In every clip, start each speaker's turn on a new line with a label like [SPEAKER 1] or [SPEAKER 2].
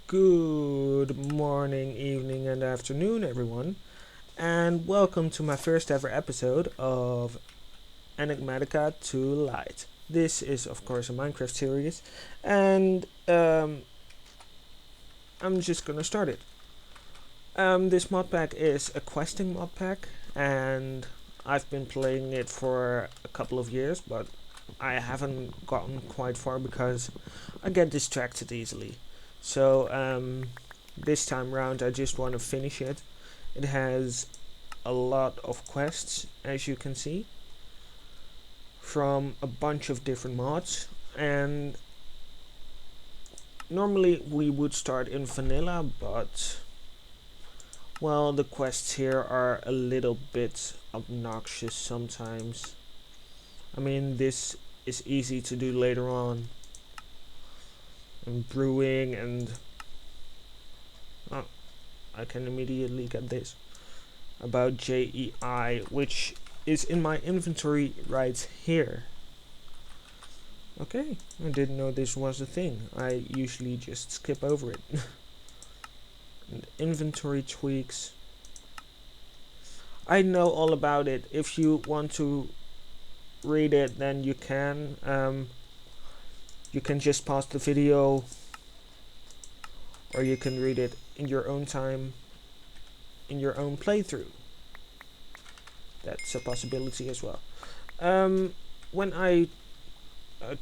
[SPEAKER 1] Good morning, evening, and afternoon, everyone, and welcome to my first ever episode of Enigmatica to Light. This is, of course, a Minecraft series, and I'm just gonna start it. This mod pack is a questing mod pack, and I've been playing it for a couple of years, but I haven't gotten quite far because I get distracted easily. So, this time round, I just want to finish it. It has a lot of quests, as you can see, from a bunch of different mods. And normally we would start in vanilla, but well, the quests here are a little bit obnoxious sometimes. I mean, this is easy to do later on. And brewing and oh, I can immediately get this about JEI, which is in my inventory right here. Okay, I didn't know this was a thing. I usually just skip over it. And inventory tweaks. I know all about it. If you want to read it, then you can. You can just pause the video, or you can read it in your own time, in your own playthrough. That's a possibility as well. When I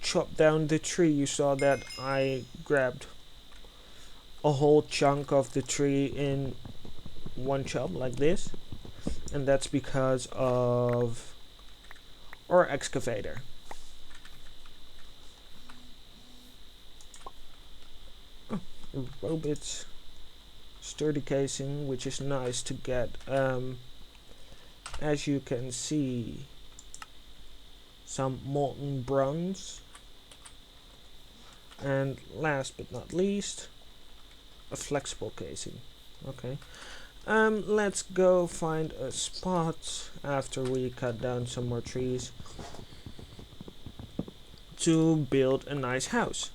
[SPEAKER 1] chopped down the tree, you saw that I grabbed a whole chunk of the tree in one chop like this, and that's because of our excavator. Oh, a robot sturdy casing, which is nice to get. As you can see, some molten bronze, and last but not least, a flexible casing. Okay. Let's go find a spot after we cut down some more trees to build a nice house.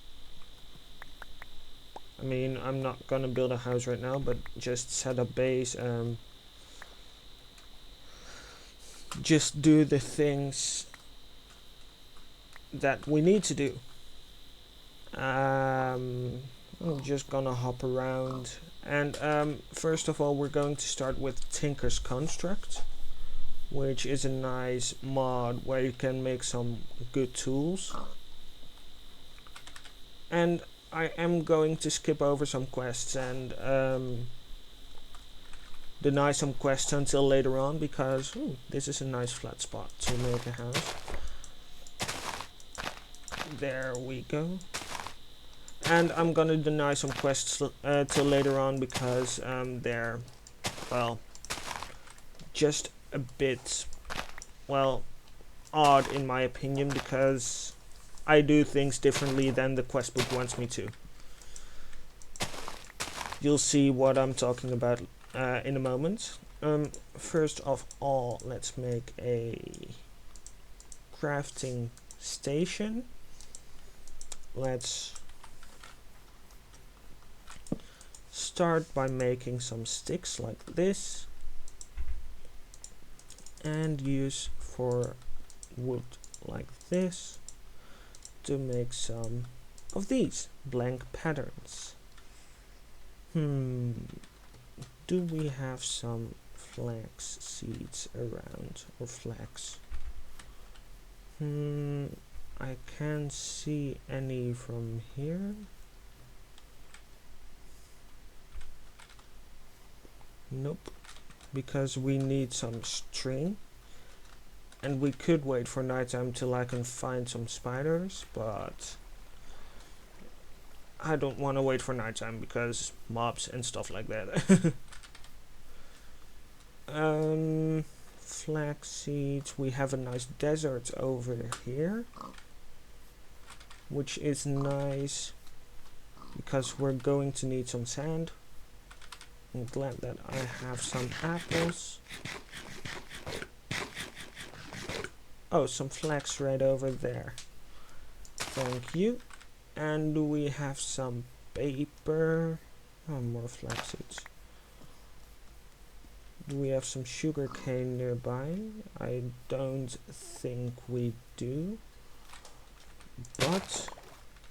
[SPEAKER 1] I mean, I'm not gonna build a house right now, but just set up base, just do the things that we need to do. I'm just gonna hop around, and first of all, we're going to start with Tinker's Construct, which is a nice mod where you can make some good tools. And I am going to skip over some quests and deny some quests until later on, because this is a nice flat spot to make a house. There we go. And I'm gonna deny some quests till later on because they're, well, just a bit, well, odd in my opinion, because I do things differently than the quest book wants me to. You'll see what I'm talking about in a moment. First of all, let's make a crafting station. Let's start by making some sticks like this, and use for wood like this to make some of these blank patterns. Do we have some flax seeds around, or flax? I can't see any from here. Nope, because we need some string, and we could wait for nighttime till I can find some spiders, but I don't want to wait for nighttime because mobs and stuff like that. Flax seeds. We have a nice desert over here, which is nice because we're going to need some sand. I'm glad that I have some apples. Oh, some flax right over there. Thank you. And we have some paper. Oh, more flax seeds. Do we have some sugar cane nearby? I don't think we do. But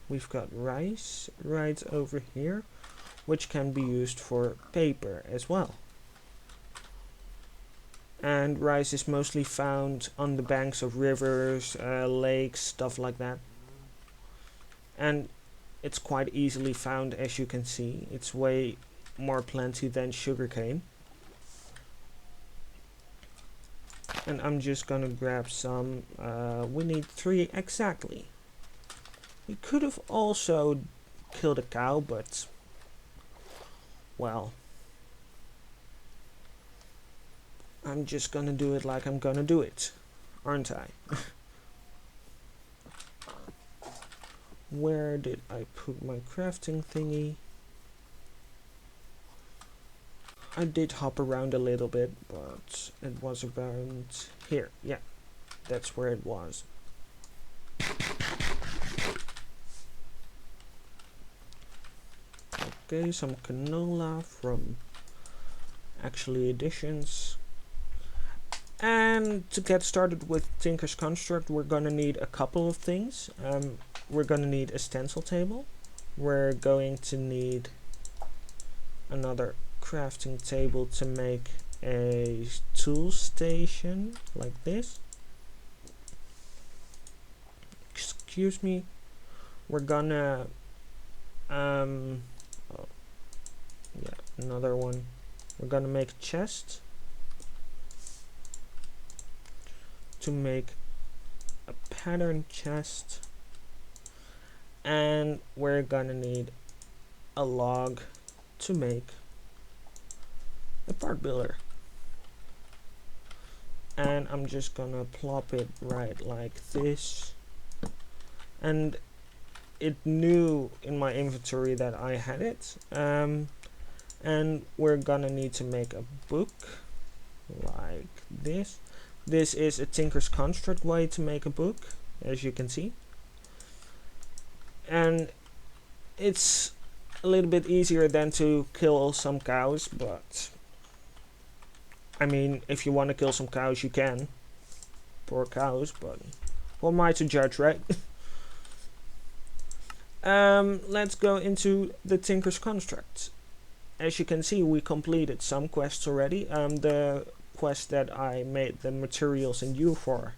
[SPEAKER 1] we've got rice right over here, which can be used for paper as well. And rice is mostly found on the banks of rivers, lakes, stuff like that. And it's quite easily found, as you can see. It's way more plenty than sugarcane. And I'm just gonna grab some. We need 3 exactly. We could have also killed a cow, but well, I'm just gonna do it like I'm gonna do it, aren't I? Where did I put my crafting thingy? I did hop around a little bit, but it was around here. Yeah, that's where it was. Okay, some canola from actually additions. And to get started with Tinker's Construct, we're gonna need a couple of things. We're gonna need a stencil table. We're going to need another crafting table to make a tool station like this. Excuse me. We're gonna another one. We're gonna make a chest to make a pattern chest, and we're gonna need a log to make a part builder. And I'm just gonna plop it right like this, and it knew in my inventory that I had it. And we're gonna need to make a book like this. This is a Tinker's Construct way to make a book, as you can see. And it's a little bit easier than to kill some cows, but I mean, if you want to kill some cows, you can. Poor cows, but who am I to judge, right? Let's go into the Tinker's Construct. As you can see, we completed some quests already. The quest that I made the materials and you for,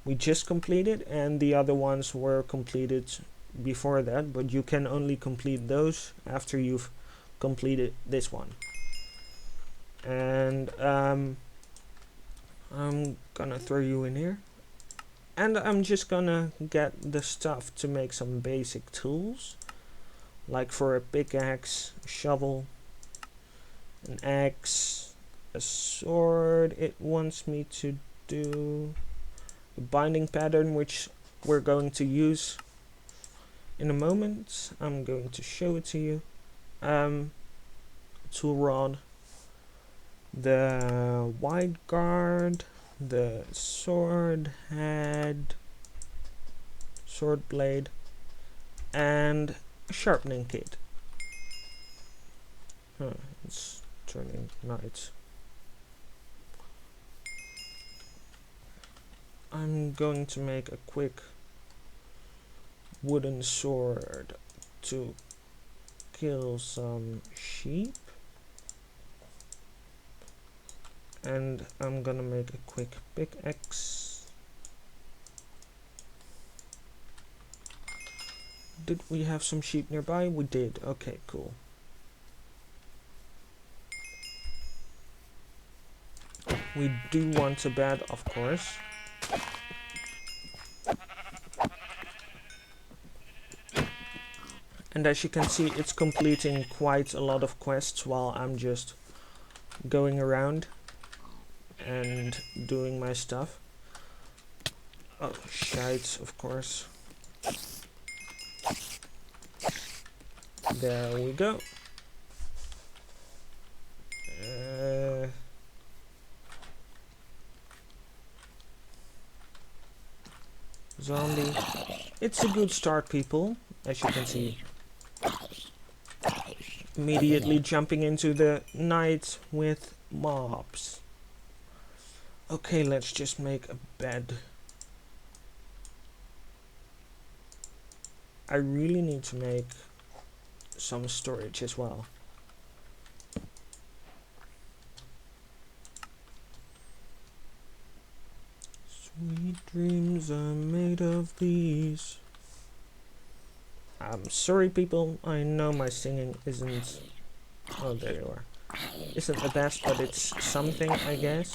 [SPEAKER 1] we just completed, and the other ones were completed before that, but you can only complete those after you've completed this one. And I'm gonna throw you in here, and I'm just gonna get the stuff to make some basic tools, like for a pickaxe, a shovel, an axe, a sword. It wants me to do the binding pattern, which we're going to use in a moment. I'm going to show it to you. Tool rod, the wide guard, the sword head, sword blade, and a sharpening kit. It's turning night. I'm going to make a quick wooden sword to kill some sheep, and I'm gonna make a quick pickaxe. Did we have some sheep nearby? We did. Okay, cool. We do want a bed, of course. And as you can see, it's completing quite a lot of quests while I'm just going around and doing my stuff. Oh, shite, of course. There we go. Zombie. It's a good start, people, as you can see. immediately jumping into the night with mobs. Okay, let's just make a bed. I really need to make some storage as well. Sweet dreams are made of these. I'm sorry people, I know my singing isn't... Oh, there you are. Isn't the best, but it's something, I guess.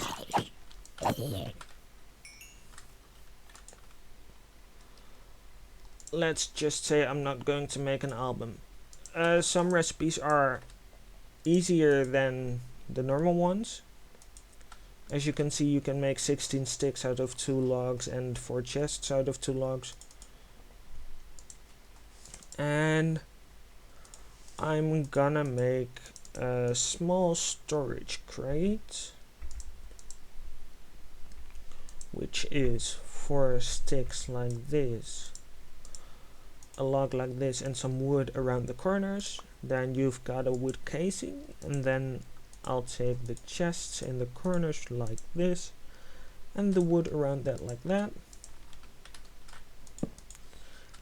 [SPEAKER 1] Let's just say I'm not going to make an album. Some recipes are easier than the normal ones. As you can see, you can make 16 sticks out of 2 logs and 4 chests out of 2 logs. And I'm gonna make a small storage crate, which is 4 sticks like this, a log like this, and some wood around the corners. Then you've got a wood casing, and then I'll take the chests in the corners like this, and the wood around that like that.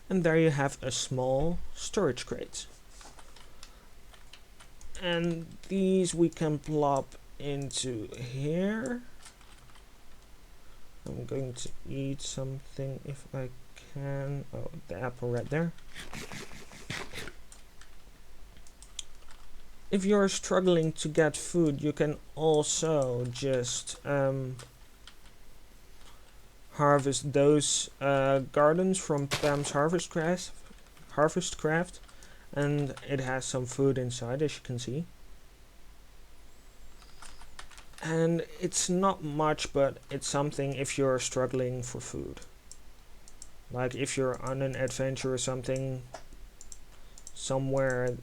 [SPEAKER 1] And there you have a small storage crate. And these we can plop into here. I'm going to eat something if I can. Oh, the apple right there. If you're struggling to get food, you can also just harvest those gardens from Pam's Harvest Craft, and it has some food inside, as you can see. And it's not much, but it's something if you're struggling for food. Like if you're on an adventure or something, somewhere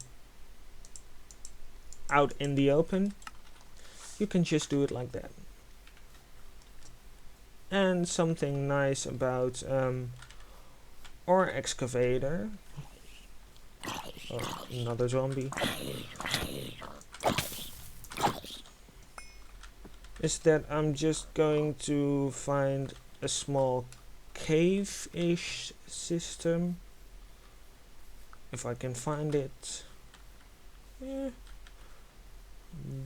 [SPEAKER 1] out in the open, you can just do it like that. And something nice about ore excavator. Oh, another zombie. Is that I'm just going to find a small cave-ish system. If I can find it. Yeah.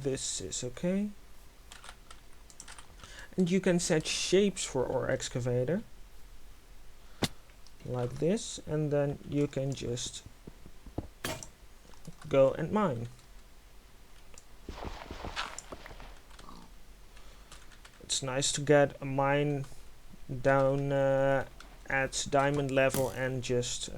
[SPEAKER 1] This is okay. And you can set shapes for ore excavator. Like this. And then you can just go and mine. It's nice to get a mine down at diamond level and just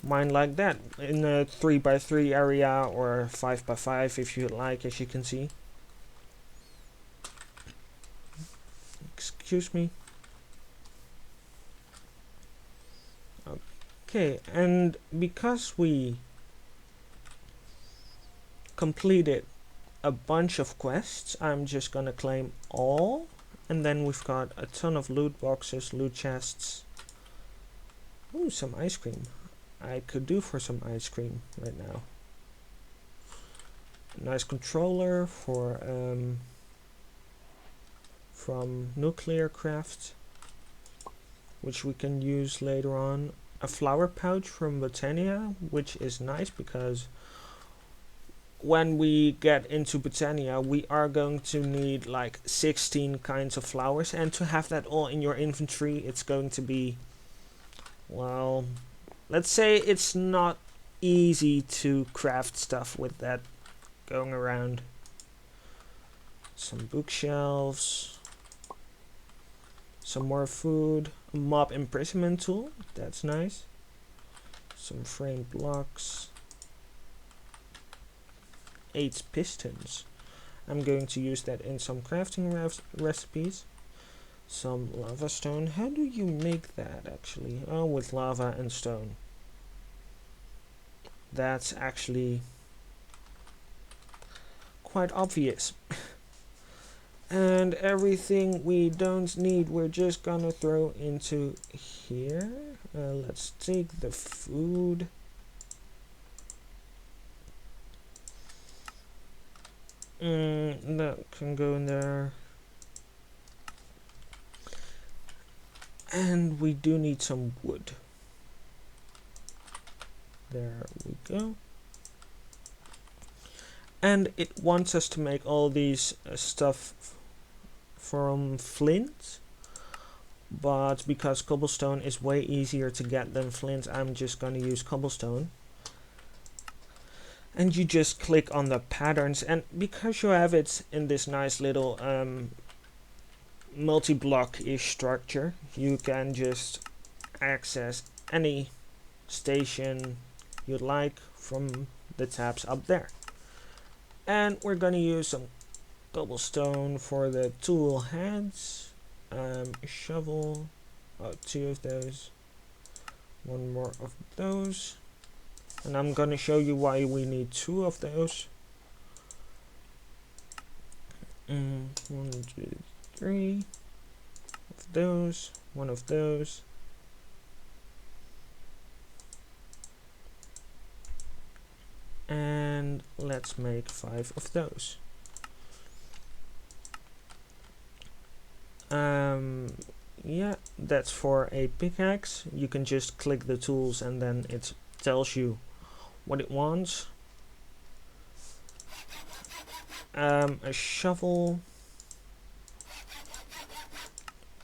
[SPEAKER 1] mine like that in a 3x3 area or 5x5 if you like, as you can see. Excuse me. Okay, and because we completed a bunch of quests, I'm just gonna claim all, and then we've got a ton of loot boxes, loot chests. Ooh, some ice cream. I could do for some ice cream right now. A nice controller for from Nuclear Craft, which we can use later on. A flower pouch from Botania, which is nice because when we get into Botania, we are going to need like 16 kinds of flowers, and to have that all in your inventory, it's going to be, well, let's say it's not easy to craft stuff with that going around. Some bookshelves, some more food, a mob imprisonment tool, that's nice, some framed blocks, 8 pistons. I'm going to use that in some crafting recipes. Some lava stone. How do you make that actually? Oh, with lava and stone. That's actually quite obvious. And everything we don't need, we're just gonna throw into here. Let's take the food. That can go in there. And we do need some wood. There we go. And it wants us to make all these stuff from flint. But because cobblestone is way easier to get than flint, I'm just going to use cobblestone. And you just click on the patterns, and because you have it in this nice little multi-block-ish structure, you can just access any station you'd like from the tabs up there. And we're going to use some cobblestone for the tool heads, a shovel, 2 of those, 1 more of those, and I'm going to show you why we need 2 of those. 1, 2, 3 of those, 1 of those, and let's make 5 of those. Yeah, that's for a pickaxe. You can just click the tools and then it tells you what it wants. A shovel,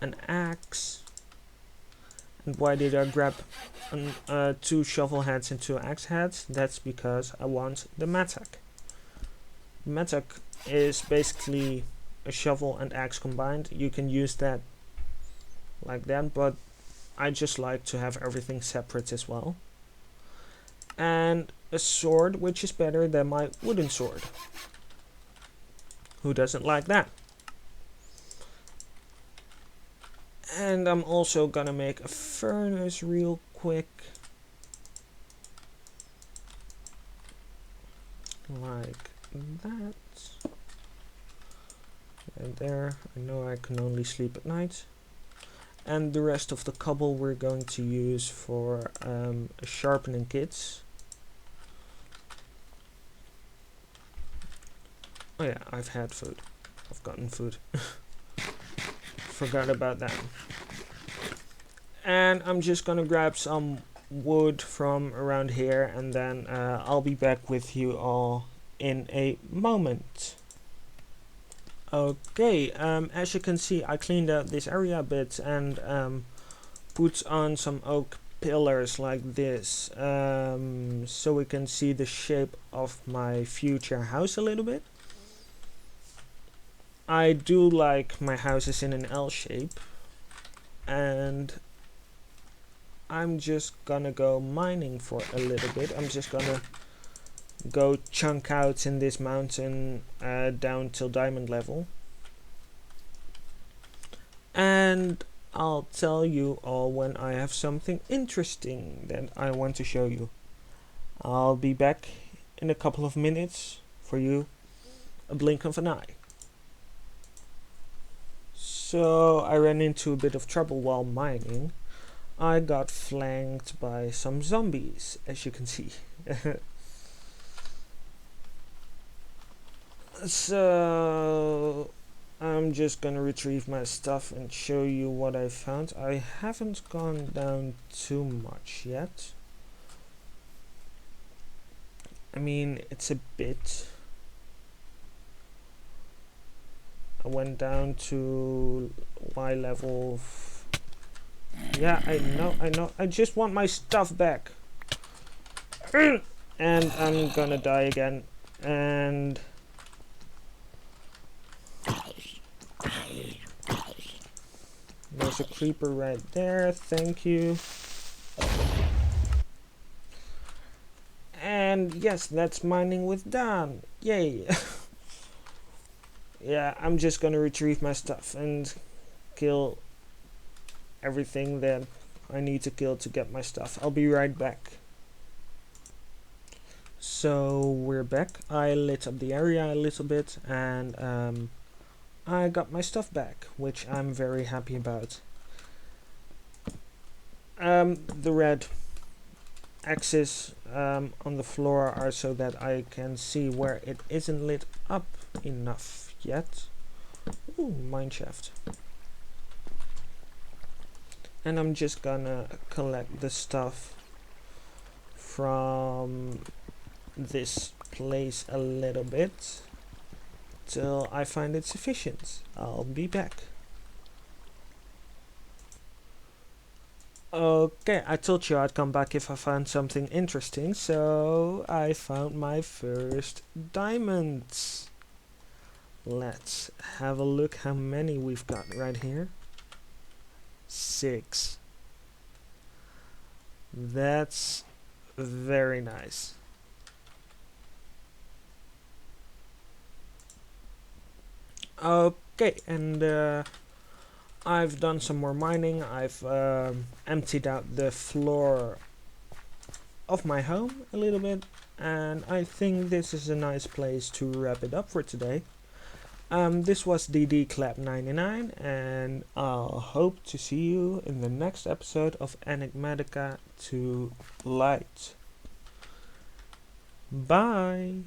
[SPEAKER 1] an axe, and why did I grab 2 shovel heads and 2 axe heads? That's because I want the mattock. Mattock is basically a shovel and axe combined. You can use that like that, but I just like to have everything separate as well. And a sword, which is better than my wooden sword. Who doesn't like that? And I'm also gonna make a furnace real quick, like that. And there, I know I can only sleep at night. And the rest of the cobble we're going to use for sharpening kits. Oh yeah, I've had food. I've gotten food. Forgot about that. And I'm just gonna grab some wood from around here, and then I'll be back with you all in a moment. Okay, as you can see, I cleaned out this area a bit and put on some oak pillars like this, so we can see the shape of my future house a little bit. I do like my houses in an L shape, and I'm just gonna go mining for a little bit. I'm just gonna go chunk out in this mountain down till diamond level, and I'll tell you all when I have something interesting that I want to show you. I'll be back in a couple of minutes for you, a blink of an eye. So I ran into a bit of trouble while mining. I got flanked by some zombies, as you can see. So I'm just gonna retrieve my stuff and show you what I found. I haven't gone down too much yet. I mean, it's a bit. I went down to Y level. Yeah, I know. I just want my stuff back. And I'm gonna die again. And there's a creeper right there. Thank you. And yes, that's mining with Dan. Yay. Yeah, I'm just gonna retrieve my stuff and kill everything that I need to kill to get my stuff. I'll be right back. So we're back. I lit up the area a little bit, and I got my stuff back, which I'm very happy about. The red axes on the floor are so that I can see where it isn't lit up enough yet. Ooh, mineshaft. And I'm just gonna collect the stuff from this place a little bit till I find it sufficient. I'll be back. Okay, I told you I'd come back if I found something interesting, so I found my first diamonds. Let's have a look how many we've got right here. 6. That's very nice. Okay, and I've done some more mining. I've emptied out the floor of my home a little bit, and I think this is a nice place to wrap it up for today. This was DD Clap 99, and I'll hope to see you in the next episode of Enigmatica to Light. Bye!